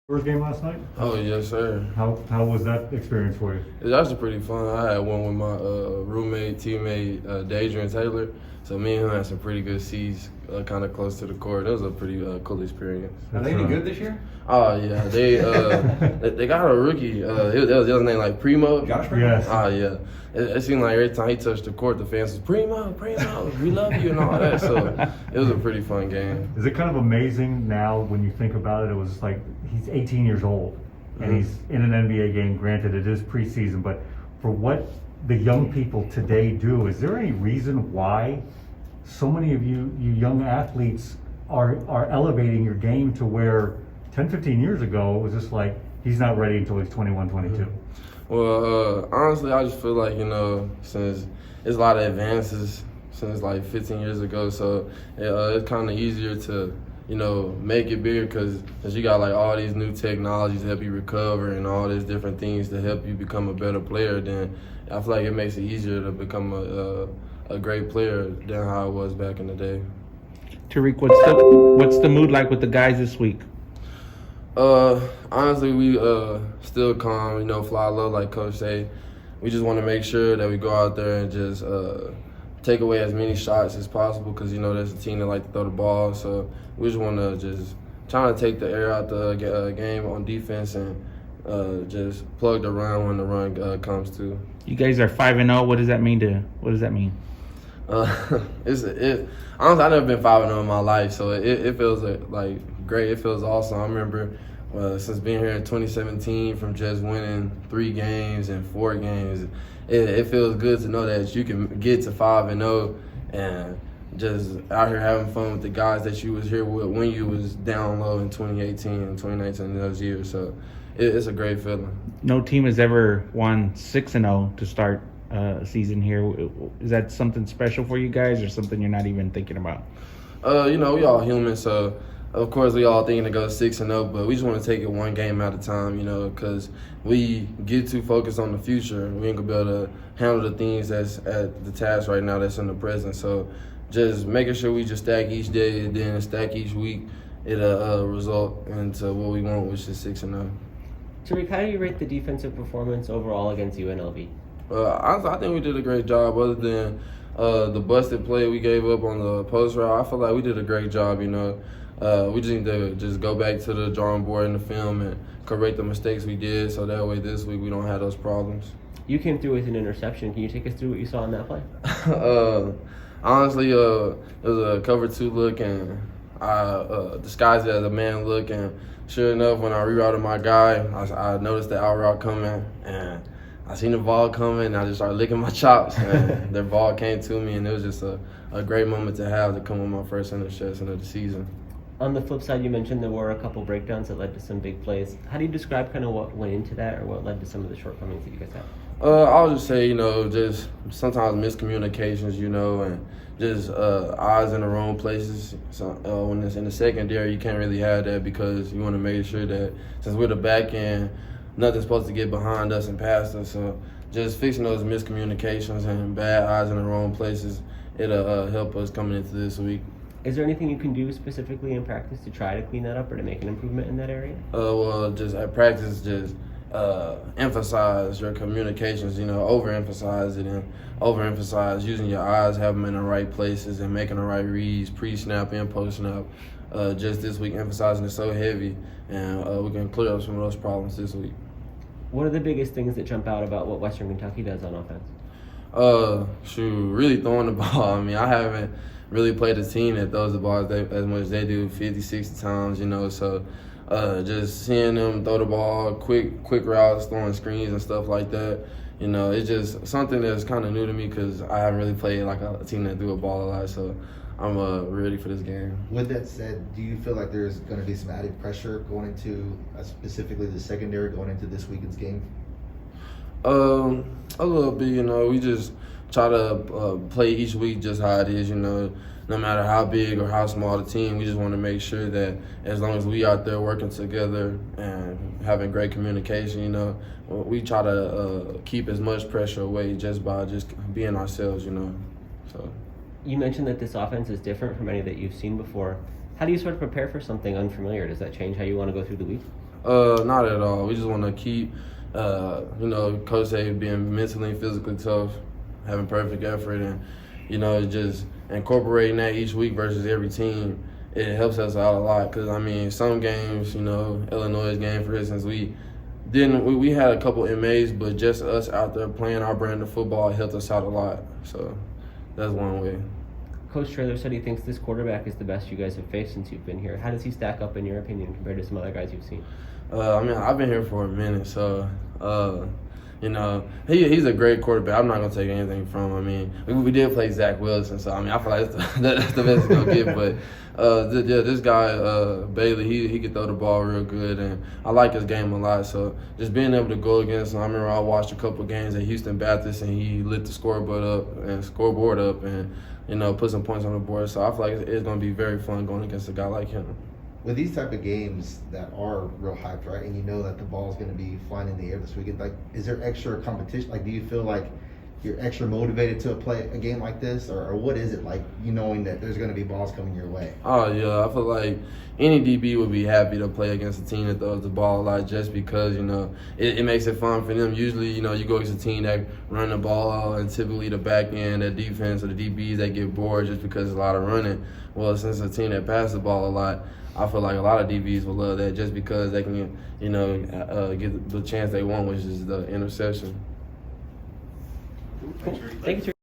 First game last night? Oh, yes, sir. How was that experience for you? It was actually pretty fun. I had one with my roommate, teammate, Dadrian Taylor. So me and him had some pretty good seats kind of close to the court. It was a pretty cool experience. Are they any good this year? Oh, yeah. They got a rookie. It was his name, like Primo. Josh Primo? Yes. Oh, yeah. It seemed like every time he touched the court, the fans was, Primo, we love you, and all that. So it was a pretty fun game. Is it kind of amazing now when you think about it? It was like he's 18 years old and he's in an NBA game. Granted, it is preseason, but for what the young people today do, is there any reason why so many of you young athletes are elevating your game to where 10, 15 years ago it was just like he's not ready until he's 21, 22? Well, honestly, I just feel like, since there's a lot of advances since like 15 years ago, so it's kind of easier to, make it bigger because you got like all these new technologies to help you recover and all these different things to help you become a better player. Then I feel like it makes it easier to become a great player than how it was back in the day. Tariq, what's the mood like with the guys this week? Honestly, we still calm, fly low like Coach say. We just want to make sure that we go out there and just take away as many shots as possible because, there's a team that like to throw the ball. So we just want to just try to take the air out the game on defense and just plug the run when the run comes to. You guys are 5-0. What does that mean? Honestly, I've never been 5-0 in my life, so it feels like great. It feels awesome. I remember since being here in 2017, from just winning 3 games and 4 games, it feels good to know that you can get to 5-0 and just out here having fun with the guys that you was here with when you was down low in 2018 and 2019 those years. So it's a great feeling. No team has ever won 6-0 to start a season here. Is that something special for you guys or something you're not even thinking about? We all human, so of course we all thinking to go 6-0, but we just want to take it one game at a time, because we get too focused on the future. We ain't gonna be able to handle the things that's at the task right now that's in the present. So just making sure we just stack each day and then stack each week, it'll result into what we want, which is 6-0. Tariq, how do you rate the defensive performance overall against UNLV? I think we did a great job. Other than the busted play we gave up on the post route, I feel like we did a great job. We just need to just go back to the drawing board in the film and correct the mistakes we did, so that way this week we don't have those problems. You came through with an interception. Can you take us through what you saw in that play? Honestly, it was a cover 2 look, and I disguised it as a man look, and sure enough, when I rerouted my guy, I noticed the out route coming, and I seen the ball coming, and I just started licking my chops, and their ball came to me, and it was just a great moment to have to come with my first interception of the season. On the flip side, you mentioned there were a couple breakdowns that led to some big plays. How do you describe kind of what went into that or what led to some of the shortcomings that you guys had? I would just say, just sometimes miscommunications, and just eyes in the wrong places. So when it's in the secondary, you can't really have that because you want to make sure that since we're the back end, nothing's supposed to get behind us and past us. So just fixing those miscommunications and bad eyes in the wrong places, it'll help us coming into this week. Is there anything you can do specifically in practice to try to clean that up or to make an improvement in that area? Well, just at practice, just emphasize your communications, overemphasize it and overemphasize using your eyes, have them in the right places and making the right reads, pre-snap and post-snap. Just this week, emphasizing it so heavy, and we can clear up some of those problems this week. What are the biggest things that jump out about what Western Kentucky does on offense? Really throwing the ball. I mean, I haven't really played a team that throws the ball as much as they do, 50, 60 times, so just seeing them throw the ball, quick routes, throwing screens and stuff like that, it's just something that's kind of new to me because I haven't really played like a team that threw a ball a lot, so I'm ready for this game. With that said, do you feel like there's going to be some added pressure going into, specifically the secondary, going into this weekend's game? A little bit, we just try to play each week just how it is, no matter how big or how small the team, we just want to make sure that as long as we out there working together and having great communication, we try to keep as much pressure away just by just being ourselves, so. You mentioned that this offense is different from any that you've seen before. How do you sort of prepare for something unfamiliar? Does that change how you want to go through the week? Not at all. We just want to keep, Coach say being mentally and physically tough, having perfect effort, and, just incorporating that each week versus every team. It helps us out a lot because, some games, Illinois' game, for instance, we had a couple MAs, but just us out there playing our brand of football helped us out a lot. So that's one way. Coach Traylor said he thinks this quarterback is the best you guys have faced since you've been here. How does he stack up in your opinion compared to some other guys you've seen? I've been here for a minute, so he's a great quarterback. I'm not gonna take anything from him. We did play Zach Wilson, so I feel like that's the best he's gonna get. But this guy Bailey, he can throw the ball real good, and I like his game a lot. So just being able to go against him, I remember I watched a couple games at Houston Baptist, and he lit the scoreboard up, and put some points on the board. So I feel like it's gonna be very fun going against a guy like him. With these type of games that are real hyped, right, and you know that the ball is going to be flying in the air this weekend, like, is there extra competition? Like, do you feel like you're extra motivated to play a game like this, or what is it like, you knowing that there's going to be balls coming your way? Oh, yeah, I feel like any DB would be happy to play against a team that throws the ball a lot just because, it makes it fun for them. Usually, you go against a team that run the ball out, and typically the back end, the defense, or the DBs, they get bored just because there's a lot of running. Well, since it's a team that passes the ball a lot, I feel like a lot of DBs will love that just because they can, get the chance they want, which is the interception. Cool. Thank you, sir.